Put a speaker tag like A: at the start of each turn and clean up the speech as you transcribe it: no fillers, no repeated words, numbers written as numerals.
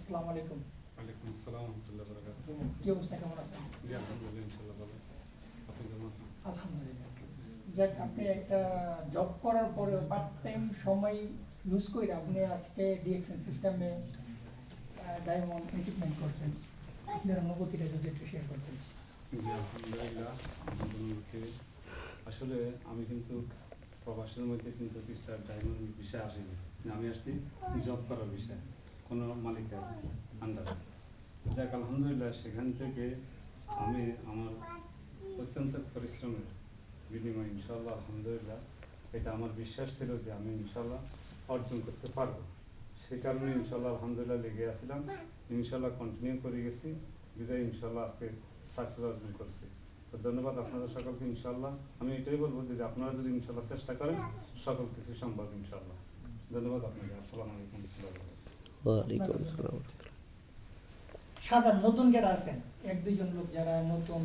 A: আসসালামু আলাইকুম।
B: ওয়ালাইকুম আসসালাম ওয়া রাহমাতুল্লাহি ওয়া বারাকাতুহু।
A: কি অবস্থা, কেমন আছেন?
B: জি আলহামদুলিল্লাহ ইনশাআল্লাহ ভালো। আপনি কেমন আছেন?
A: আলহামদুলিল্লাহ। যাক, আপনি একটা জব করার পরে পার্ট টাইম সময় ইউজ করে আপনি আজকে ডিএক্সএন সিস্টেমে ডায়মন্ড অ্যাচিভমেন্ট করছেন। আপনার অনুভূতিটা যদি একটু শেয়ার করতেন।
B: জি আলহামদুলিল্লাহ। আপনাদেরকে আসলে আমি কিন্তু প্রবাসের মধ্যে কিন্তু স্টার ডায়মন্ড বিষয় আসিনি। আমি আসছি জব করার বিষয়, কোনো মালিকের আন্ডারে। যাক আলহামদুলিল্লাহ, সেখান থেকে আমি আমার অত্যন্ত পরিশ্রমের বিনিময়ে ইনশাআল্লাহ আলহামদুলিল্লাহ এটা আমার বিশ্বাস ছিল যে আমি ইনশাআল্লাহ অর্জন করতে পারবো। সেই কারণে ইনশাআল্লাহ আলহামদুলিল্লাহ লেগে আসছিলাম, ইনশাআল্লাহ কন্টিনিউ করে গেছি, বিদায় ইনশাআল্লাহ আজকে সাকসেস অর্জন করছি। তো ধন্যবাদ আপনাদের সকলকে। ইনশাআল্লাহ আমি এটাই বলবো যে আপনারা যদি ইনশাআল্লাহ চেষ্টা করেন সকল কিছু সম্ভব ইনশাআল্লাহ। ধন্যবাদ আপনাকে। আসসালামু আলাইকুম।
C: ওয়ালাইকুম আসসালাম।
A: সাধারণ নতুন যারা আছেন, এক দুইজন লোক যারা নতুন